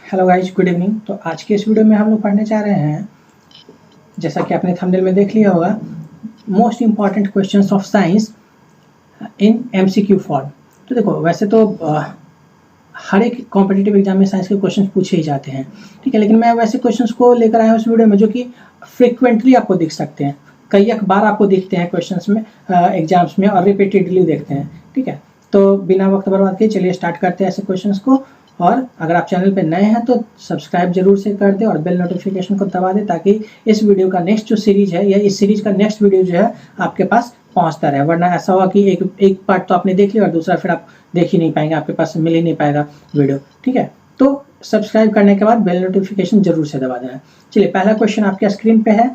Hello guys, good evening. तो आज के इस वीडियो में हम लोग पढ़ने जा रहे हैं, जैसा कि आपने थंबनेल में देख लिया होगा, most important questions of science in MCQ form. तो देखो, वैसे तो हर एक कॉम्पिटिटिव एग्जाम में साइंस के क्वेश्चंस पूछे ही जाते हैं, ठीक है। लेकिन मैं वैसे क्वेश्चंस को लेकर आया हूँ इस वीडियो में जो कि फ्रिक्वेंटली आपको दिख सकते हैं, कई बार आपको दिखते हैं क्वेश्चंस में, एग्जाम्स में, और रिपीटेडली देखते हैं, ठीक है। तो बिना वक्त बर्बाद किए चलिए स्टार्ट करते हैं ऐसे क्वेश्चंस को। और अगर आप चैनल पे नए हैं तो सब्सक्राइब जरूर से कर दें और बेल नोटिफिकेशन को दबा दें, ताकि इस वीडियो का नेक्स्ट जो सीरीज है या इस सीरीज का नेक्स्ट वीडियो जो है आपके पास पहुंचता रहे। वरना ऐसा होगा कि एक पार्ट तो आपने देख लिया और दूसरा फिर आप देख ही नहीं पाएंगे, आपके पास मिल ही नहीं पाएगा वीडियो, ठीक है। तो सब्सक्राइब करने के बाद बेल नोटिफिकेशन जरूर से दबा देना। चलिए, पहला क्वेश्चन आपके स्क्रीन पे है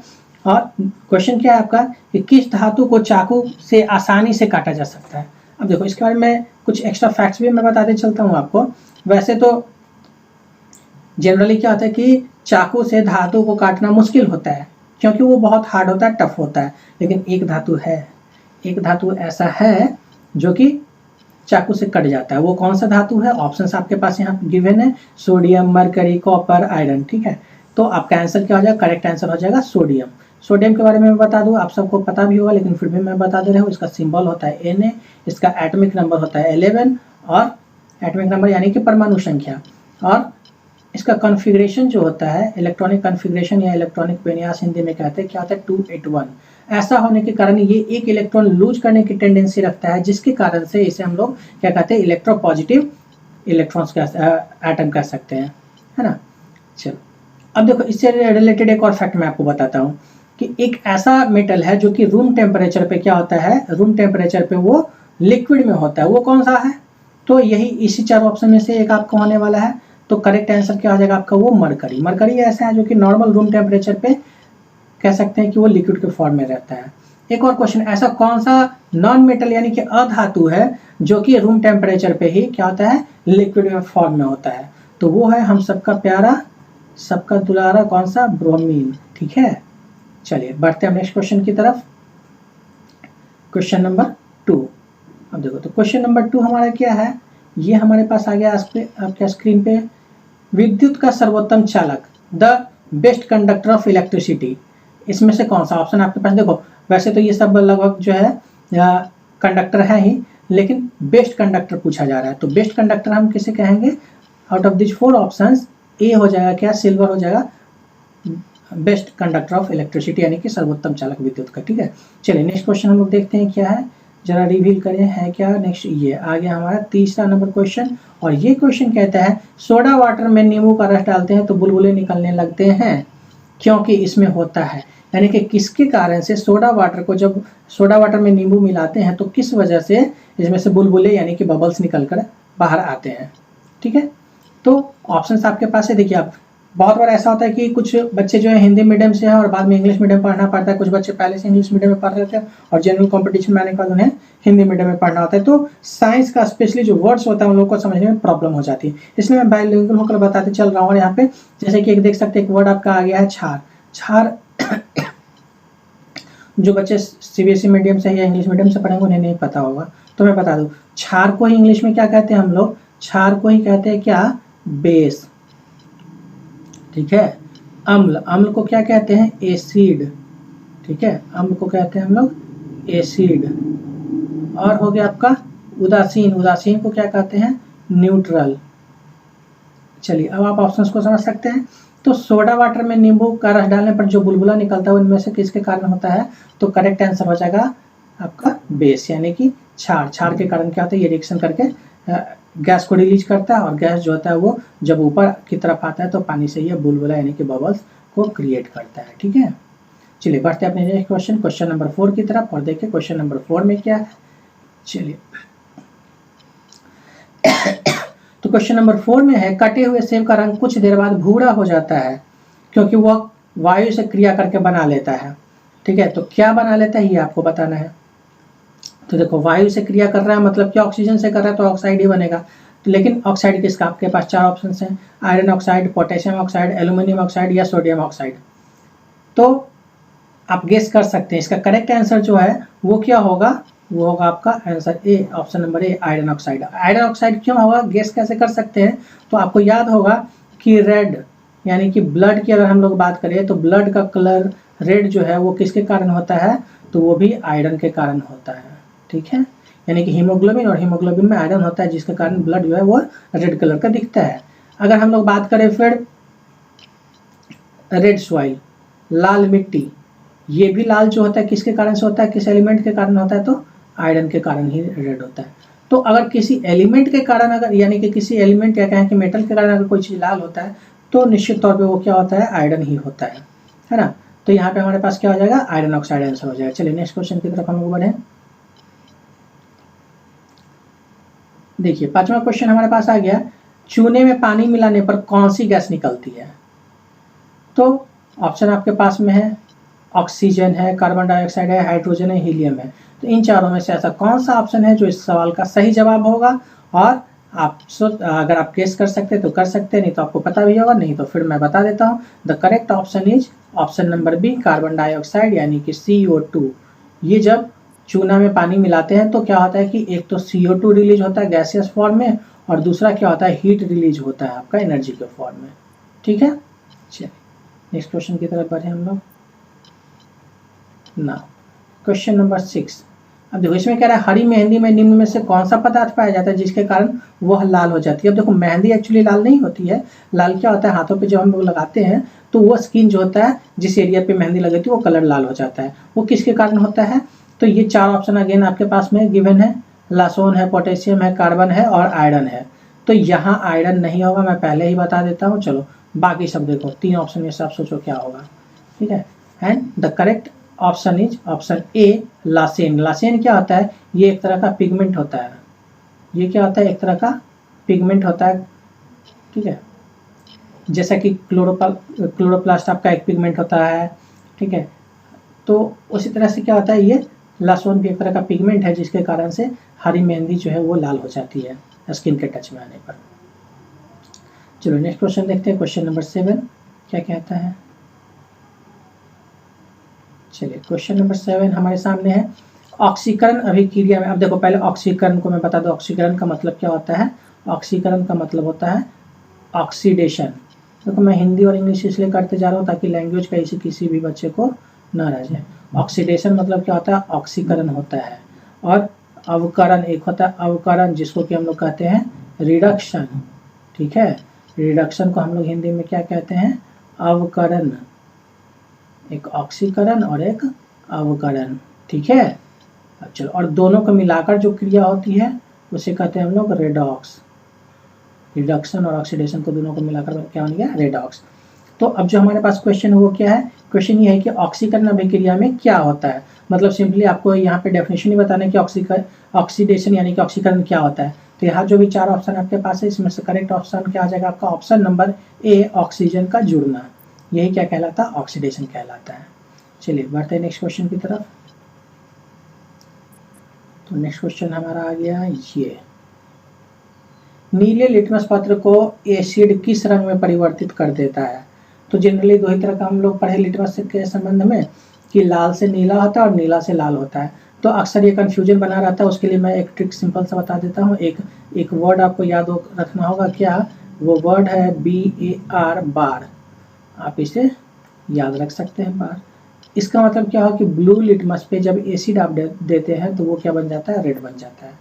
और क्वेश्चन क्या है आपका कि किस धातु को चाकू से आसानी से काटा जा सकता है। अब देखो, इसके बारे में कुछ एक्स्ट्रा फैक्ट्स भी मैं बताते चलता हूँ आपको। वैसे तो जनरली क्या होता है कि चाकू से धातु को काटना मुश्किल होता है, क्योंकि वो बहुत हार्ड होता है, टफ होता है। लेकिन एक धातु ऐसा है जो कि चाकू से कट जाता है। वो कौन सा धातु है? ऑप्शंस आपके पास यहाँ गिवन है, सोडियम, मरकरी, कॉपर, आयरन, ठीक है। तो आपका आंसर क्या हो जाएगा? करेक्ट आंसर हो जाएगा सोडियम। सोडियम के बारे में मैं बता दूं, आप सबको पता भी होगा, लेकिन फिर भी मैं बता दे रहा हूँ। इसका सिंबल होता है Na, इसका एटॉमिक नंबर होता है 11, और एटॉमिक नंबर यानी कि परमाणु संख्या, और इसका कॉन्फ़िगरेशन जो होता है, इलेक्ट्रॉनिक कॉन्फ़िगरेशन या इलेक्ट्रॉनिक विन्यास हिंदी में कहते हैं, क्या होता है? 281। ऐसा होने के कारण ये एक इलेक्ट्रॉन लूज करने की टेंडेंसी रखता है, जिसके कारण से इसे हम लोग क्या कहते हैं? इलेक्ट्रोपॉजिटिव इलेक्ट्रॉन्स का एटम कह सकते हैं, है ना। चलो, अब देखो, इससे रिलेटेड एक और फैक्ट मैं आपको बताता हूँ कि एक ऐसा मेटल है जो कि रूम टेम्परेचर पे क्या होता है? रूम टेम्परेचर पे वो लिक्विड में होता है। वो कौन सा है? तो यही इसी चार ऑप्शन में से एक आपका होने वाला है। तो करेक्ट आंसर क्या हो जाएगा आपका? वो मरकरी। मरकरी ऐसा है जो कि नॉर्मल रूम टेम्परेचर पे कह सकते हैं कि वो लिक्विड के फॉर्म में रहता है। एक और क्वेश्चन, ऐसा कौन सा नॉन मेटल यानी कि अधातु है जो कि रूम टेम्परेचर पे ही क्या होता है? लिक्विड में फॉर्म में होता है। तो वो है हम सबका प्यारा, सबका दुलारा, कौन सा? ब्रोमीन, ठीक है। चलिए बढ़ते हैं नेक्स्ट क्वेश्चन की तरफ। Question number 2। अब देखो, तो क्वेश्चन नंबर 2 हमारा क्या है? ये हमारे पास आ गया आपके स्क्रीन पे। विद्युत का सर्वोत्तम चालक, the best conductor of electricity, इसमें से कौन सा? ऑप्शन आपके पास देखो, वैसे तो ये सब लगभग जो है कंडक्टर है ही, लेकिन बेस्ट कंडक्टर पूछा जा रहा है। तो बेस्ट कंडक्टर हम किसे कहेंगे? Out of this 4 options A हो जाएगा क्या? सिल्वर हो जाएगा बेस्ट कंडक्टर ऑफ इलेक्ट्रिसिटी, यानी कि सर्वोत्तम चालक विद्युत का, ठीक है। चलिए नेक्स्ट क्वेश्चन हम लोग देखते हैं क्या है, जरा रिवील करें है क्या। नेक्स्ट ये आ गया हमारा तीसरा नंबर क्वेश्चन, और ये क्वेश्चन कहता है सोडा वाटर में नींबू का रस डालते हैं तो बुलबुले निकलने लगते हैं, क्योंकि इसमें होता है। यानी कि किसके कारण से सोडा वाटर को, जब सोडा वाटर में नींबू मिलाते हैं तो किस वजह से इसमें से बुलबुले यानी कि बबल्स निकल कर बाहर आते हैं, ठीक है। तो ऑप्शंस आपके पास है। देखिए, आप बहुत बार ऐसा होता है कि कुछ बच्चे जो है हिंदी मीडियम से है और बाद में इंग्लिश मीडियम पढ़ना पड़ता है। कुछ बच्चे पहले से इंग्लिश मीडियम में पढ़ रहे थे और जनरल कंपटीशन में आने के बाद उन्हें हिंदी मीडियम में पढ़ना होता है। तो साइंस का स्पेशली जो वर्ड्स होता है उन लोगों को समझने में प्रॉब्लम हो जाती है, इसलिए मैं बाइलिंगुअल होकर बताते चल रहा हूँ। और यहाँ पे जैसे कि एक देख सकते हैं, एक वर्ड आपका आ गया है क्षार। क्षार जो बच्चे सीबीएसई मीडियम से या इंग्लिश मीडियम से पढ़ेंगे उन्हें नहीं पता होगा, तो मैं बता दूं, क्षार को ही इंग्लिश में क्या कहते हैं हम लोग? क्षार को ही कहते हैं क्या? बेस, ठीक है। अम्ल को क्या कहते हैं? एसिड, ठीक है। अम्ल को कहते हैं हम लोग एसिड। और हो गया आपका उदासीन, उदासीन को क्या कहते हैं? न्यूट्रल। चलिए, अब आप ऑप्शंस को समझ सकते हैं। तो सोडा वाटर में नींबू का रस डालने पर जो बुलबुला निकलता है उनमें से किसके कारण होता है? तो करेक्ट आंसर हो जाएगा आपका बेस, यानी कि क्षार। क्षार के कारण क्या होता है? ये रिएक्शन करके गैस को रिलीज करता है, और गैस जो होता है वो जब ऊपर की तरफ आता है तो पानी से ये बुलबुला यानी कि बबल्स को क्रिएट करता है, ठीक है। चलिए बढ़ते हैं अपने नेक्स्ट क्वेश्चन, क्वेश्चन नंबर 4 की तरफ, और देखिए क्वेश्चन नंबर 4 में क्या है। चलिए तो क्वेश्चन नंबर 4 में है, कटे हुए सेब का रंग कुछ देर बाद भूरा हो जाता है क्योंकि वह वायु से क्रिया करके बना लेता है, ठीक है। तो क्या बना लेता है ये आपको बताना है। तो देखो, वायु से क्रिया कर रहा है मतलब क्या? ऑक्सीजन से कर रहा है तो ऑक्साइड ही बनेगा। तो लेकिन ऑक्साइड किसका? आपके पास 4 ऑप्शन हैं, iron oxide, potassium oxide, aluminium oxide या सोडियम ऑक्साइड। तो आप गेस कर सकते हैं, इसका करेक्ट आंसर जो है वो क्या होगा? वो होगा आपका answer A, option number A, iron oxide. Iron oxide क्यों होगा? गेस कैसे कर सकते हैं? तो आपको याद होगा कि रेड यानी कि ब्लड की अगर हम लोग बात करें तो ब्लड का कलर रेड जो है वो किसके कारण होता है, तो वो भी आयरन के कारण होता है। ठीक है, यानी कि हीमोग्लोबिन और हीमोग्लोबिन में आयरन होता है जिसके कारण ब्लड जो है वो रेड कलर का दिखता है। अगर हम लोग बात करें फिर रेड सॉइल, लाल मिट्टी, ये भी लाल जो होता है किसके कारण से होता है, किस एलिमेंट के कारण होता है, तो आयरन के कारण ही रेड होता है। तो अगर किसी एलिमेंट के कारण अगर यानी कि किसी एलिमेंट या कहें कि मेटल के कारण अगर कोई चीज़ लाल होता है तो निश्चित तौर पे वो क्या होता है, आयरन ही होता है ना। तो यहाँ पे हमारे पास क्या हो जाएगा, आयरन ऑक्साइड आंसर हो जाएगा। चलिए नेक्स्ट क्वेश्चन की तरफ हम लोग बढ़े। देखिए 5वां क्वेश्चन हमारे पास आ गया, चूने में पानी मिलाने पर कौन सी गैस निकलती है। तो ऑप्शन आपके पास में है, ऑक्सीजन है, कार्बन डाइऑक्साइड है, हाइड्रोजन है, हीलियम है। तो इन चारों में से ऐसा कौन सा ऑप्शन है जो इस सवाल का सही जवाब होगा। और आप अगर आप गेस कर सकते हैं तो कर सकते हैं, नहीं तो आपको पता भी होगा, नहीं तो फिर मैं बता देता हूँ। The correct option is option number B, carbon dioxide यानी कि CO2। ये जब चूना में पानी मिलाते हैं तो क्या होता है कि एक तो CO2 रिलीज होता है गैसियस फॉर्म में, और दूसरा क्या होता है, हीट रिलीज होता है आपका एनर्जी के फॉर्म में। ठीक है, चलिए नेक्स्ट क्वेश्चन की तरफ बढ़े हम लोग ना। Question number 6। अब देखो इसमें कह रहा है हरी मेहंदी में निम्न में से कौन सा पदार्थ पाया जाता है जिसके कारण वह लाल हो जाती है। अब देखो मेहंदी एक्चुअली लाल नहीं होती है, लाल क्या होता है, हाथों पे जब हम लोग लगाते हैं तो वो स्किन जो होता है जिस एरिया पे मेहंदी लगी थी वो कलर लाल हो जाता है। वो किसके कारण होता है, तो ये 4 ऑप्शन अगेन आपके पास में गिवन है, लासोन है, पोटेशियम है, कार्बन है और आयरन है। तो यहाँ आयरन नहीं होगा, मैं पहले ही बता देता हूँ। चलो बाकी सब देखो, 3 ऑप्शन में से आप सोचो क्या होगा। ठीक है, and the correct option is option A, Lassaigne. Lassaigne क्या होता है, ये एक तरह का पिगमेंट होता है। ये क्या होता है, एक तरह का पिगमेंट होता है। ठीक है, जैसा कि क्लोरोप्लास्ट आपका एक पिगमेंट होता है। ठीक है, तो उसी तरह से क्या होता है, ये लासोन भी एक तरह का पिगमेंट है जिसके कारण से हरी मेहंदी जो है वो लाल हो जाती है स्किन के टच में आने पर। चलो नेक्स्ट क्वेश्चन देखते हैं, क्वेश्चन नंबर 7 क्या कहता है। चलिए क्वेश्चन नंबर 7 हमारे सामने है, ऑक्सीकरण अभिक्रिया में। अब देखो पहले ऑक्सीकरण को मैं बता दूं, ऑक्सीकरण का मतलब क्या होता है। ऑक्सीकरण का मतलब होता है ऑक्सीडेशन। देखो मैं हिंदी और इंग्लिश इसलिए करते जा रहा हूँ ताकि लैंग्वेज का किसी भी बच्चे को ना रह जाए। ऑक्सीडेशन मतलब क्या होता है, ऑक्सीकरण होता है। और अवकरण एक होता है अवकरण, जिसको कि हम लोग कहते हैं रिडक्शन। ठीक है, रिडक्शन को हम लोग हिंदी में क्या कहते हैं, अवकरण। एक ऑक्सीकरण और एक अवकरण। ठीक है, चलो, और दोनों को मिलाकर जो क्रिया होती है उसे कहते हैं हम लोग रेडॉक्स। रिडक्शन और ऑक्सीडेशन को दोनों को मिलाकर क्या बन गया, रेडॉक्स। तो अब जो हमारे पास क्वेश्चन है वो क्या है, क्वेश्चन ये है कि ऑक्सीकरण अभिक्रिया में क्या होता है। मतलब सिंपली आपको यहाँ पे डेफिनेशन ही बताना है कि ऑक्सीडेशन यानी कि ऑक्सीकरण क्या होता है। तो यहाँ जो भी 4 ऑप्शन आपके पास है इसमें से करेक्ट ऑप्शन क्या आ जाएगा आपका, ऑप्शन नंबर ए, ऑक्सीजन का जुड़ना। यही क्या कहलाता है, ऑक्सीडेशन कहलाता है। चलिए बढ़ते हैं नेक्स्ट क्वेश्चन की तरफ। तो नेक्स्ट क्वेश्चन हमारा आ गया ये, नीले लिटमस पत्र को एसिड किस रंग में परिवर्तित कर देता है। तो जनरली 2 ही तरह का हम लोग पढ़े लिटमस के संबंध में, कि लाल से नीला होता है और नीला से लाल होता है। तो अक्सर ये कन्फ्यूजन बना रहता है, उसके लिए मैं एक ट्रिक सिंपल सा बता देता हूँ। एक वर्ड आपको याद रखना होगा, क्या वो वर्ड है, BAR, बार। आप इसे याद रख सकते हैं, बार। इसका मतलब क्या हो कि ब्लू लिटमस पे जब एसिड आप देते हैं तो वो क्या बन जाता है, रेड बन जाता है।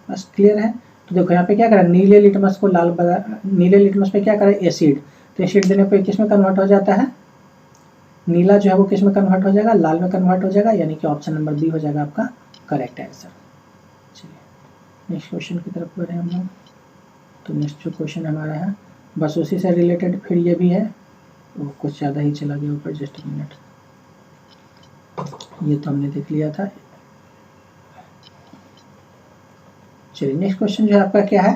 बस क्लियर है। तो देखो यहाँ पे क्या करें, नीले लिटमस को लाल नीले लिटमस पे क्या करें, एसिड। तो एसिड देने पे किस में कन्वर्ट हो जाता है, नीला जो है वो किस में कन्वर्ट हो जाएगा, लाल में कन्वर्ट हो जाएगा, यानी कि ऑप्शन नंबर बी हो जाएगा आपका करेक्ट आंसर। चलिए नेक्स्ट क्वेश्चन की तरफ बढ़े हम लोग। तो नेक्स्ट जो क्वेश्चन हमारा है बस उसी से रिलेटेड फिर ये भी है, वो कुछ ज़्यादा ही चला गया ऊपर, जस्ट मिनट। ये तो हमने देख लिया था। चलिए नेक्स्ट क्वेश्चन जो है आपका क्या है,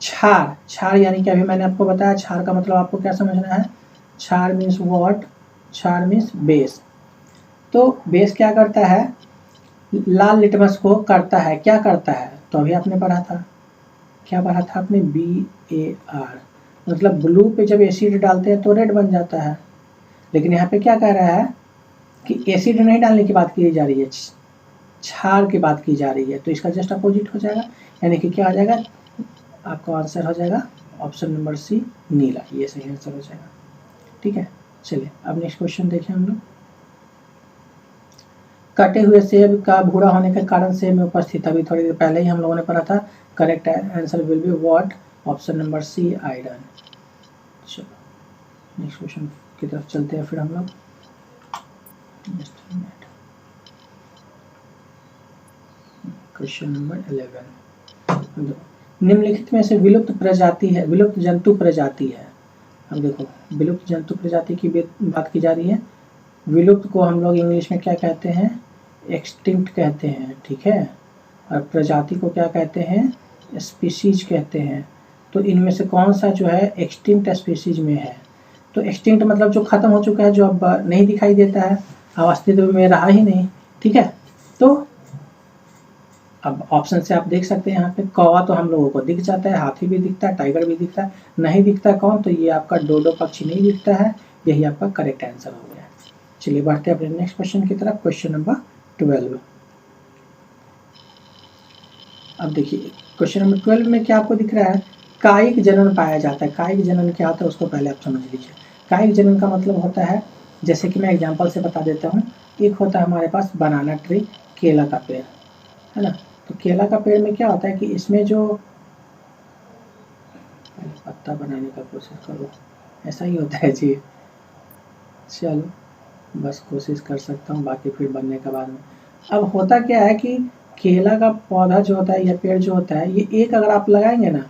क्षार। क्षार यानी कि अभी मैंने आपको बताया क्षार का मतलब आपको क्या समझना है। क्षार मीन्स व्हाट, क्षार मीन्स बेस। तो बेस क्या करता है, लाल लिटमस को करता है, क्या करता है, तो अभी आपने पढ़ा था, क्या पढ़ा था आपने, BAR। मतलब ब्लू पे जब एसिड डालते हैं तो रेड बन जाता है। लेकिन यहाँ पे क्या कह रहा है कि एसिड नहीं डालने की बात की जा रही है, क्षार की बात की जा रही है। तो इसका जस्ट अपोजिट हो जाएगा, यानी कि क्या हो जाएगा, आपका आंसर हो जाएगा ऑप्शन नंबर सी नीला, ये सही आंसर हो जाएगा। ठीक है, चलिए अब नेक्स्ट क्वेश्चन देखें हम लोग। कटे हुए सेब का भूरा होने के कारण सेब में उपस्थित, अभी थोड़ी देर पहले ही हम लोगों ने पढ़ा था, correct answer will be what, option number C iron. चलो नेक्स्ट क्वेश्चन की तरफ चलते हैं फिर हम लोग। क्वेश्चन नंबर 11, निम्नलिखित में से विलुप्त प्रजाति है, विलुप्त जंतु प्रजाति है। अब देखो विलुप्त जंतु प्रजाति की बात की जा रही है। विलुप्त को हम लोग इंग्लिश में क्या कहते हैं, एक्सटिंक्ट कहते हैं, ठीक है, और प्रजाति को क्या कहते हैं, स्पीसीज कहते हैं। तो इनमें से कौन सा जो है एक्सटिंक्ट स्पीसीज में है, तो एक्सटिंक्ट मतलब जो खत्म हो चुका है, जो अब नहीं दिखाई देता है, अब अस्तित्व में रहा ही नहीं, ठीक है। तो अब ऑप्शन से आप देख सकते हैं यहाँ पे कौवा तो हम लोगों को दिख जाता है, हाथी भी दिखता है, टाइगर भी दिखता है, नहीं दिखता कौन, तो ये आपका डोडो पक्षी नहीं दिखता है, यही आपका करेक्ट आंसर हो गया। चलिए बढ़ते हैं अपने नेक्स्ट क्वेश्चन की तरफ, क्वेश्चन नंबर 12। अब देखिए क्वेश्चन नंबर 12 में क्या आपको दिख रहा है, कायिक जनन पाया जाता है। कायिक जनन क्या होता है उसको पहले आप समझ लीजिए। कायिक जनन का मतलब होता है, जैसे कि मैं एग्जांपल से बता देता हूँ, एक होता है हमारे पास बनाना ट्री, केला का पेड़ है ना। तो केला का पेड़ में क्या होता है कि इसमें जो पत्ता बनाने का कोशिश करो, ऐसा ही होता है जी, चलो बस कोशिश कर सकता हूँ, बाकी फिर बनने के बाद में। अब होता क्या है कि केला का पौधा जो होता है या पेड़ जो होता है, ये एक अगर आप लगाएंगे ना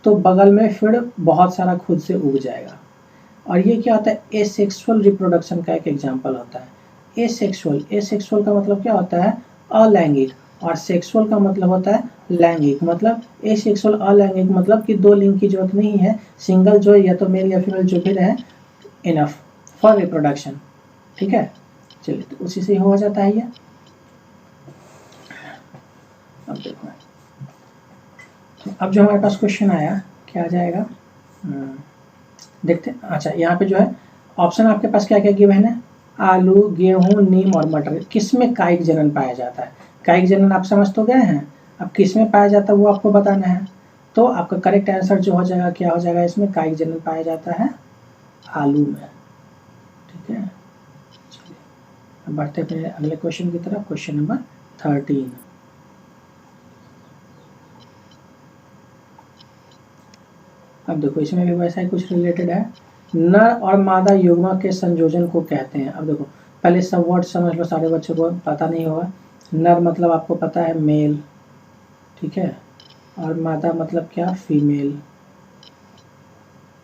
तो बगल में फिर बहुत सारा खुद से उग जाएगा। और ये क्या होता है, एसेक्सुअल रिप्रोडक्शन का एक एग्जाम्पल होता है। एसेक्सुअल का मतलब क्या होता है, अलैंगिक, और सेक्सुअल का मतलब होता है लैंगिक। मतलब एसेक्सुअल अलैंगिक मतलब कि दो लिंग की जरूरत नहीं है, सिंगल जो या तो मेल या फीमेल जो भी रहे, इनफ फॉर रिप्रोडक्शन, ठीक है। चलिए तो उसी से हो जाता है ये। अब देखो, तो अब जो हमारे पास क्वेश्चन आया क्या आ जाएगा, देखते हैं। अच्छा यहाँ पे जो है ऑप्शन आपके पास क्या क्या गिवन है, आलू, गेहूं, नीम और मटर, किसमें कायिक जनन पाया जाता है। कायिक जनन आप समझ तो गए हैं, अब किसमें पाया जाता है वो आपको बताना है। तो आपका करेक्ट आंसर जो हो जाएगा, क्या हो जाएगा, इसमें कायिक जनन पाया जाता है आलू में, ठीक है। चलिए अब बढ़ते हैं अगले क्वेश्चन की तरफ, क्वेश्चन नंबर 13। अब देखो इसमें भी वैसा ही कुछ रिलेटेड है, नर और मादा युग्मक के संयोजन को कहते हैं। अब देखो पहले सब वर्ड समझ लो, सारे बच्चों को पता नहीं होगा। नर मतलब आपको पता है मेल, ठीक है, और मादा मतलब क्या, फीमेल।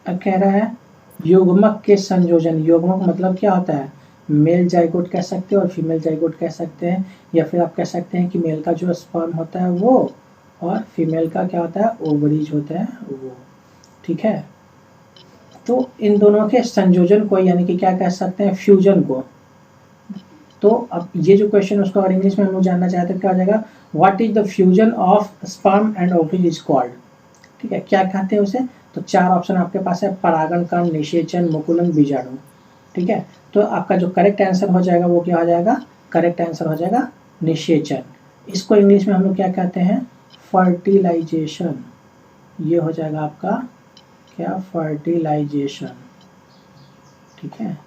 अब कह रहा है युग्मक के संयोजन, युग्मक मतलब क्या होता है, मेल जाइगोट कह सकते हैं और फीमेल जाइगोट कह सकते हैं, या फिर आप कह सकते हैं कि मेल का जो स्पर्म होता है वो, और फीमेल का क्या होता है, ओवरीज होता है वो, ठीक है। तो इन दोनों के संयोजन को यानी कि क्या कह सकते हैं, फ्यूजन को। तो अब ये जो क्वेश्चन उसको और इंग्लिश में हम लोग जानना चाहते हैं, क्या हो जाएगा, what is the fusion of sperm and ovary is called, ठीक है, क्या कहते हैं उसे। तो चार ऑप्शन आपके पास है, परागण कण, निषेचन, मुकुलन, बीजाणु, ठीक है। तो आपका जो करेक्ट आंसर हो जाएगा वो क्या हो जाएगा, करेक्ट आंसर हो जाएगा निषेचन। इसको इंग्लिश में हम लोग क्या कहते हैं, फर्टिलाइजेशन। ये हो जाएगा आपका क्या, फर्टिलाइजेशन, ठीक है।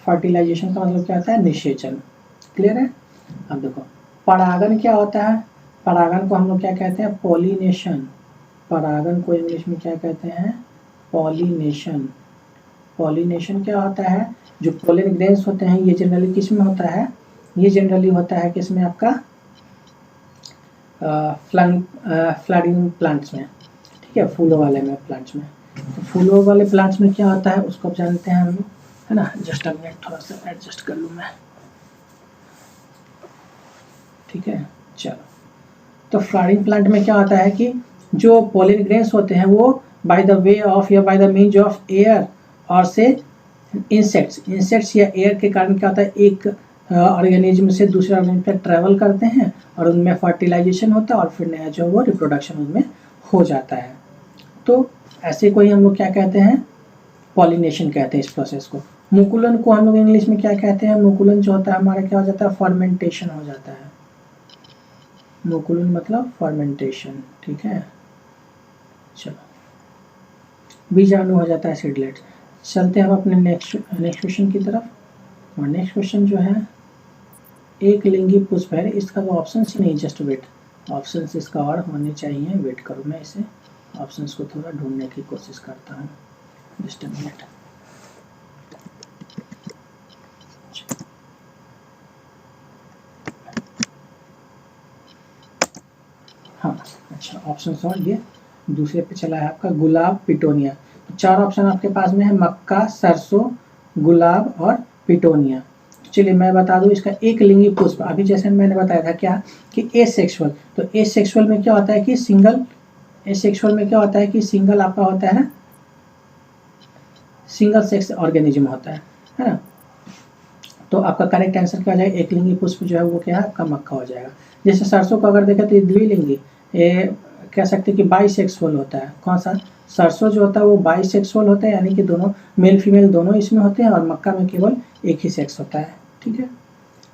फर्टिलाइजेशन का मतलब क्या होता है, निषेचन, क्लियर है। अब देखो परागण क्या होता है, परागण को हम लोग क्या कहते हैं, पॉलिनेशन। परागण को इंग्लिश में क्या कहते हैं, पॉलिनेशन। पॉलिनेशन क्या होता है, जो पोलन ग्रेन्स होते हैं ये जनरली किस में होता है, ये जनरली होता है किसमें, आपका फ्लावरिंग प्लांट्स में, ठीक है, फूलों वाले में प्लांट्स में। तो फूलों वाले प्लांट्स में क्या होता है उसको आप जानते हैं हम लोग, है ना। जस्ट अब मैं थोड़ा सा एडजस्ट कर लूँ मैं, ठीक है। चलो तो फ्लावरिंग प्लांट में क्या होता है कि जो पोलन ग्रेन्स होते हैं वो बाय द वे ऑफ या by the means of air और से इंसेक्ट्स या एयर के कारण क्या होता है, एक ऑर्गेनिज्म से दूसरे ऑर्गेनिज्म पे ट्रैवल करते हैं और उनमें फर्टिलाइजेशन होता है और फिर नया जो वो रिप्रोडक्शन उनमें हो जाता है। तो ऐसे को ही हम लोग क्या कहते हैं, पॉलिनेशन कहते हैं इस प्रोसेस को। मुकुलन को हम लोग इंग्लिश में क्या कहते हैं, मुकुलन जो होता है हमारा क्या हो जाता है, फर्मेंटेशन हो जाता है, मोकुलन मतलब फर्मेंटेशन, ठीक है। चलो बीजाणु हो जाता है सीडलेट। चलते हैं हम अपने नेक्स्ट क्वेश्चन की तरफ। और नेक्स्ट क्वेश्चन जो है एक लिंगी पुष्प है, इसका तो ऑप्शन ही नहीं, जस्ट वेट, ऑप्शन इसका और होने चाहिए। वेट करो, मैं इसे ऑप्शन को थोड़ा ढूंढने की कोशिश करता हूँ, जस्ट अ मिनट। हाँ अच्छा, ऑप्शन और ये दूसरे पे चला है आपका गुलाब पिटोनिया। तो 4 ऑप्शन आपके पास में है, मक्का, सरसों, गुलाब और पिटोनिया। चलिए मैं बता दूं, इसका एक लिंगी पुष्प, अभी जैसे मैंने बताया था क्या कि एसेक्सुअल, तो एसेक्सुअल में क्या होता है कि सिंगल, एसेक्सुअल में क्या होता है कि सिंगल आपका होता है, सिंगल सेक्स ऑर्गेनिज्म होता है ना। तो आपका करेक्ट आंसर क्या हो जाएगा, एक लिंगी पुष्प जो है वो क्या है आपका मक्का हो जाएगा। जैसे सरसों को अगर देखें तो ये द्विलिंगी, ये कह सकते हैं कि बाइसेक्सुअल होता है। कौन सा, सरसों जो होता है वो बाइसेक्सुअल होता है, यानी कि दोनों मेल फीमेल दोनों इसमें होते हैं, और मक्का में केवल एक ही सेक्स होता है, ठीक है।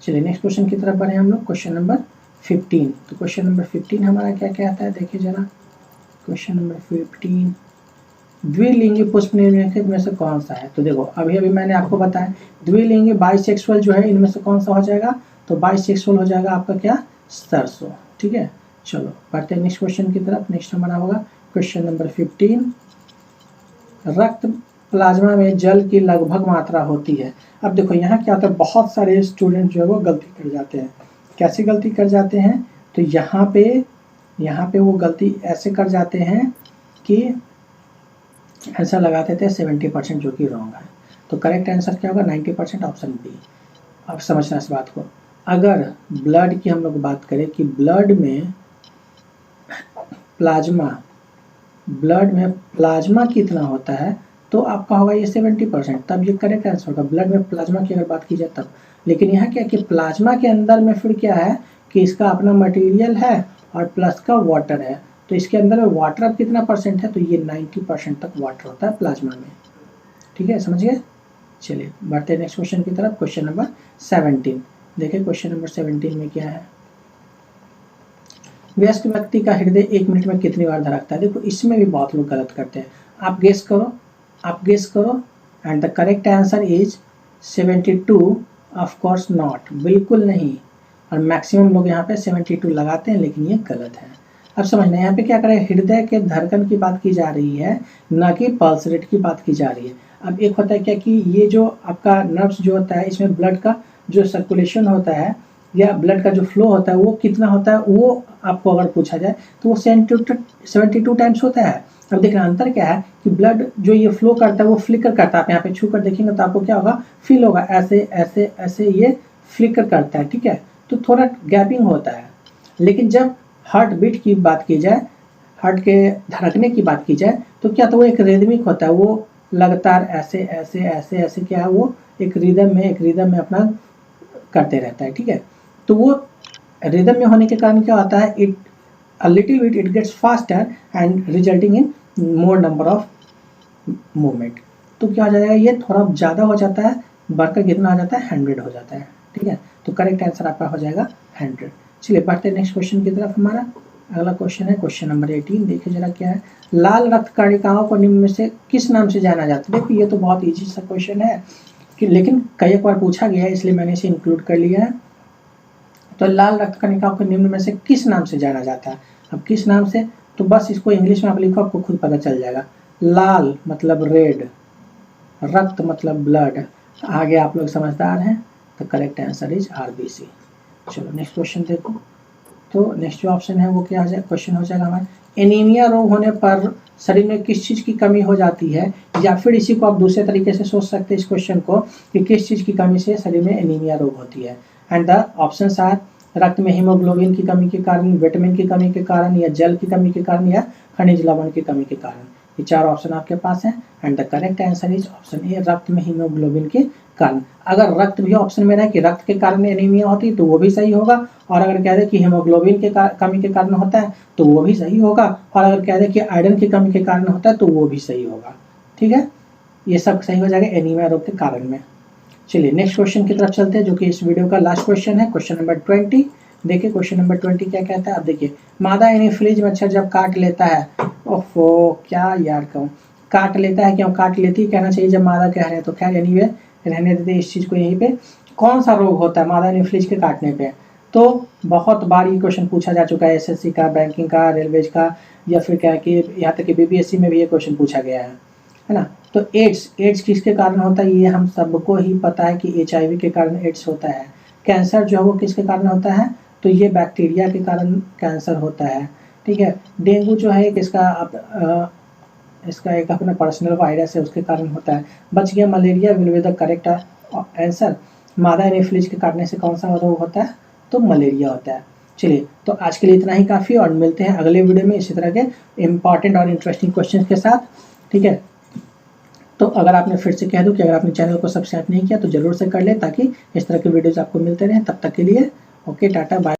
चलिए नेक्स्ट क्वेश्चन की तरफ बढ़े हम लोग, क्वेश्चन नंबर 15। तो क्वेश्चन नंबर 15 हमारा क्या कहता है, देखिए जरा क्वेश्चन नंबर 15, द्विलिंगी पुष्प निम्नलिखित में से कौन सा है। तो देखो अभी अभी मैंने आपको बताया द्विलिंगी बाइसेक्सुअल जो है इनमें से कौन सा हो जाएगा, तो बाइसेक्सुअल हो जाएगा आपका क्या, सरसों, ठीक है। चलो बढ़ते हैं नेक्स्ट क्वेश्चन की तरफ। नेक्स्ट हमारा होगा क्वेश्चन नंबर 15, रक्त प्लाज्मा में जल की लगभग मात्रा होती है। अब देखो यहाँ क्या होता है, बहुत सारे स्टूडेंट जो है वो गलती कर जाते हैं। कैसे गलती कर जाते हैं, तो यहाँ पे वो गलती ऐसे कर जाते हैं कि ऐसा लगाते थे 70%, जो कि रॉन्ग है। तो करेक्ट आंसर क्या होगा, 90%, ऑप्शन बी। अब समझना इस बात को, अगर ब्लड की हम लोग बात करें कि ब्लड में प्लाज्मा कितना होता है, तो आपका होगा ये 70%, तब ये करेक्ट आंसर होगा। ब्लड में प्लाज्मा की अगर बात की जाए तब, लेकिन यहाँ क्या कि प्लाज्मा के अंदर में फिर क्या है कि इसका अपना मटेरियल है और प्लस का वाटर है, तो इसके अंदर में वाटर अब कितना परसेंट है, तो ये 90% तक वाटर होता है प्लाज्मा में, ठीक है, समझ गए। चलिए बढ़ते हैं नेक्स्ट क्वेश्चन की तरफ, क्वेश्चन नंबर 17। देखिए क्वेश्चन नंबर 17 में क्या है, वयस्क व्यक्ति का हृदय 1 मिनट में कितनी बार धड़कता है। देखो इसमें भी बहुत लोग गलत करते हैं, आप गेस करो and the correct answer is 72। Of course not, बिल्कुल नहीं, और मैक्सिमम लोग यहाँ पे 72 लगाते हैं, लेकिन ये गलत है। अब समझना यहाँ पे क्या करें, हृदय के धड़कन की बात की जा रही है, न कि पल्स रेट की बात की जा रही है। अब एक होता है क्या कि ये जो आपका नर्व्स जो होता है, इसमें ब्लड का जो सर्कुलेशन होता है या ब्लड का जो फ्लो होता है वो कितना होता है, वो आपको अगर पूछा जाए तो वो 72 टाइम्स होता है। अब देखना अंतर क्या है कि ब्लड जो ये फ्लो करता है वो फ्लिकर करता है। आप यहाँ पे छू कर देखेंगे तो आपको क्या होगा, फील होगा, ऐसे ऐसे ऐसे ये फ्लिकर करता है, ठीक है। तो थोड़ा गैपिंग होता है, लेकिन जब हार्ट बीट की बात की जाए, हार्ट के धड़कने की बात की जाए, तो क्या, तो वो एक रिदमिक होता है, वो लगातार ऐसे ऐसे ऐसे ऐसे क्या है, वो एक रिदम में अपना करते रहता है, ठीक है। तो वो रिदम में होने के कारण क्या होता है, it a little bit it gets faster and resulting in more number of movement. तो क्या हो जाएगा, ये थोड़ा ज़्यादा हो जाता है, बढ़कर कितना हो जाता है, 100 हो जाता है, ठीक है। तो करेक्ट आंसर आपका हो जाएगा 100। चलिए बढ़ते हैं नेक्स्ट क्वेश्चन की तरफ। हमारा अगला क्वेश्चन है क्वेश्चन नंबर 18। देखिए जरा क्या है, लाल रक्त कणिकाओं को निम्न में से किस नाम से जाना जाता है। देखो ये तो बहुत ईजी सा क्वेश्चन है कि, लेकिन कई एक बार पूछा गया है, इसलिए मैंने इसे इंक्लूड कर लिया है। तो लाल रक्त कणिकाओं को निम्न में से किस नाम से जाना जाता है। अब किस नाम से, तो बस इसको इंग्लिश में आप लिखो, आपको खुद पता चल जाएगा। लाल मतलब रेड, रक्त मतलब ब्लड, आगे आप लोग समझदार हैं। तो करेक्ट आंसर इज RBC। चलो नेक्स्ट क्वेश्चन देखो, तो नेक्स्ट जो ऑप्शन है वो क्या हो जाएगा, क्वेश्चन हो जाएगा हमारा, एनीमिया रोग होने पर शरीर में किस चीज़ की कमी हो जाती है, या फिर इसी को आप दूसरे तरीके से सोच सकते हैं इस क्वेश्चन को कि किस चीज़ की कमी से शरीर में एनीमिया रोग होती है। एंड द ऑप्शंस आर, रक्त में हीमोग्लोबिन की कमी के कारण, विटामिन की कमी के कारण, या जल की कमी के कारण, या खनिज लवण की कमी के कारण। ये 4 ऑप्शन आपके पास है and the correct answer is option ए, रक्त में हीमोग्लोबिन के कारण। अगर रक्त भी ऑप्शन में रहे कि रक्त के कारण एनीमिया होती है तो वो भी सही होगा, और अगर कह दे कि हीमोग्लोबिन के कमी के कारण होता है तो वो भी सही होगा, और अगर कह दे कि आयरन की कमी के कारण होता है तो वो भी सही होगा, ठीक है। ये सब सही हो जाएगा एनीमिया रोग के कारण में। चलिए नेक्स्ट क्वेश्चन की तरफ चलते हैं, जो कि इस वीडियो का लास्ट क्वेश्चन है, क्वेश्चन नंबर 20। देखिए क्वेश्चन नंबर 20 क्या कहता है, अब देखिए मादा एनीफिलीज मच्छर जब काट लेता है, ओफो क्या यार कहूँ, काट लेता है, क्यों काट लेती कहना चाहिए जब मादा कह रहे हैं, तो खैर एनीवे रहने देते इस चीज़ को यहीं पे। कौन सा रोग होता है मादा एनीफिलीज के काटने पे, तो बहुत बार ये क्वेश्चन पूछा जा चुका है, एसएससी का, बैंकिंग का, रेलवेज का, या फिर क्या है कि यहाँ तक कि बीपीएससी में भी ये क्वेश्चन पूछा गया है ना। तो एड्स किसके कारण होता है, ये हम सबको ही पता है कि एचआईवी के कारण एड्स होता है। कैंसर जो है वो किसके कारण होता है, तो ये बैक्टीरिया के कारण कैंसर होता है, ठीक है। डेंगू जो है इसका एक अपना पर्सनल वायरस है, उसके कारण होता है। बच गया malaria, will be the correct answer. मादा एनीफिलीज के काटने से कौन सा रोग होता है, तो मलेरिया होता है। चलिए तो आज के लिए इतना ही काफ़ी, और मिलते हैं अगले वीडियो में इसी तरह के इंपॉर्टेंट और इंटरेस्टिंग क्वेश्चन के साथ, ठीक है। तो अगर आपने फिर से कह दूं कि अगर आपने चैनल को सब्सक्राइब नहीं किया तो जरूर से कर ले, ताकि इस तरह के वीडियोज आपको मिलते रहें। तब तक के लिए ओके, टाटा बाय।